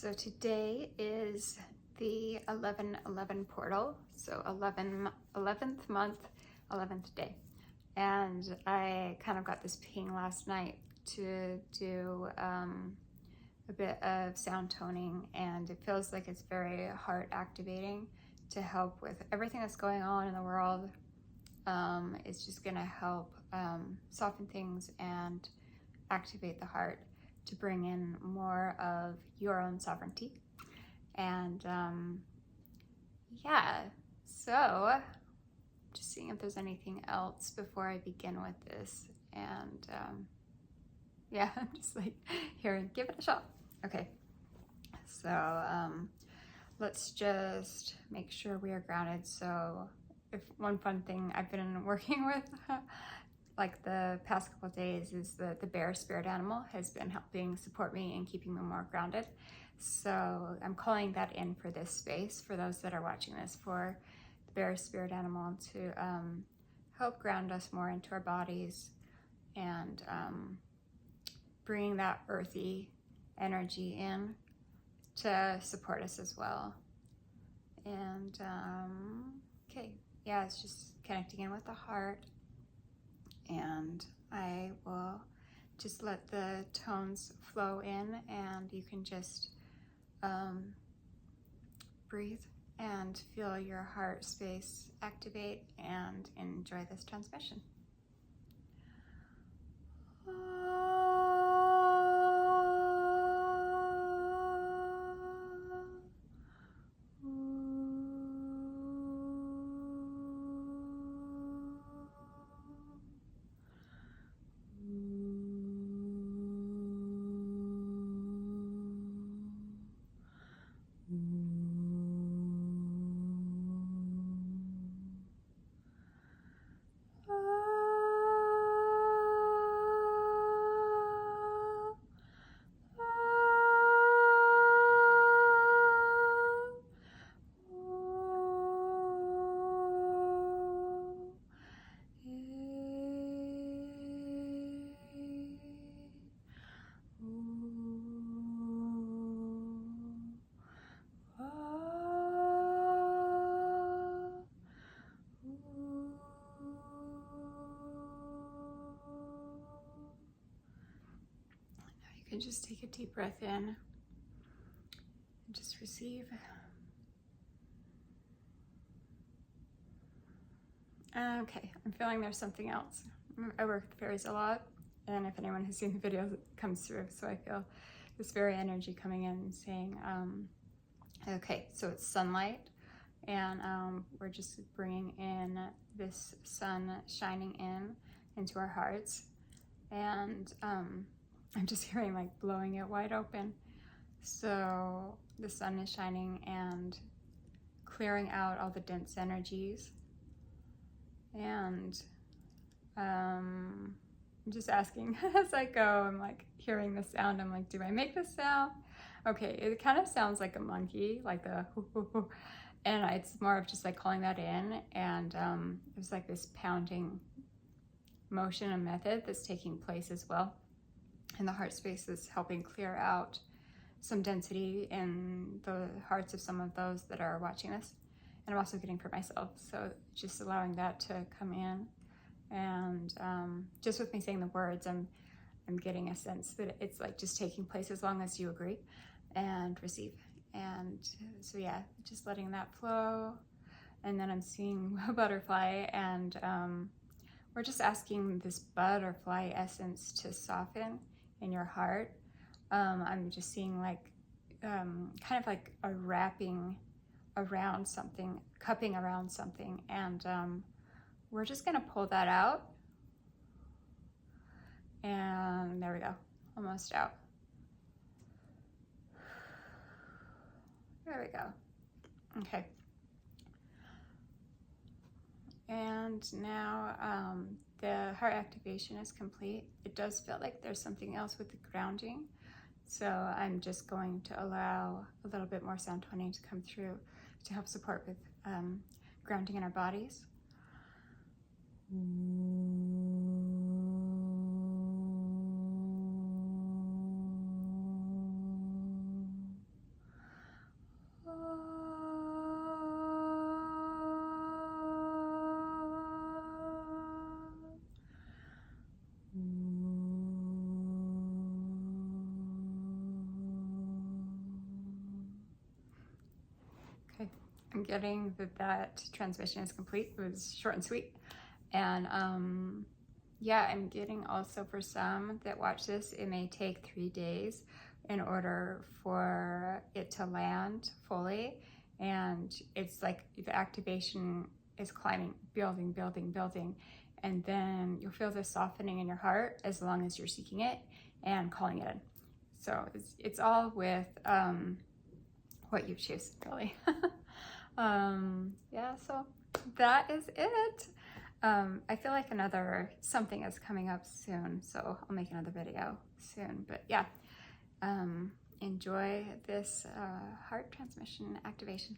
So today is the 11/11 portal, so 11th month, 11th day. And I kind of got this ping last night to do a bit of sound toning, and it feels like it's very heart activating to help with everything that's going on in the world. It's just gonna help soften things and activate the heart to bring in more of your own sovereignty. And yeah, so just seeing if there's anything else before I begin with this. And yeah, I'm just like, here, give it a shot. Okay, so let's just make sure we are grounded. So if one fun thing I've been working with like the past couple of days is the bear spirit animal has been helping support me and keeping me more grounded. So I'm calling that in for this space, for those that are watching this, for the bear spirit animal to help ground us more into our bodies and bring that earthy energy in to support us as well. And okay, yeah, it's just connecting in with the heart. And I will just let the tones flow in, and you can just breathe and feel your heart space activate and enjoy this transmission. You can just take a deep breath in and just receive. Okay, I'm feeling there's something else. I work with fairies a lot, and if anyone has seen the videos, it comes through. So I feel this fairy energy coming in and saying, okay, so it's sunlight, and we're just bringing in this sun shining in into our hearts. And I'm just hearing like blowing it wide open. So the sun is shining and clearing out all the dense energies. And I'm just asking as I go, I'm like hearing the sound. I'm like, do I make this sound? Okay, it kind of sounds like a monkey, like the hoo, hoo, hoo. And it's more of just like calling that in. And there's like this pounding motion and method that's taking place as well. And the heart space is helping clear out some density in the hearts of some of those that are watching this. And I'm also getting for myself. So just allowing that to come in. And just with me saying the words, I'm getting a sense that it's like just taking place as long as you agree and receive. And so yeah, just letting that flow. And then I'm seeing a butterfly, and we're just asking this butterfly essence to soften in your heart. I'm just seeing like kind of like a wrapping around something, cupping around something, and we're just gonna pull that out. And there we go, almost out. There we go. Okay. And now the heart activation is complete. It does feel like there's something else with the grounding. So I'm just going to allow a little bit more sound toning to come through to help support with grounding in our bodies. getting that transmission is complete. It was short and sweet. And yeah, I'm getting also, for some that watch this, it may take 3 days in order for it to land fully. And it's like the activation is climbing, building, building, building. And then you'll feel this softening in your heart as long as you're seeking it and calling it in. So it's all with what you choose, really. Yeah, so that is it. I feel like something is coming up soon, so I'll make another video soon. But yeah, enjoy this heart transmission activation.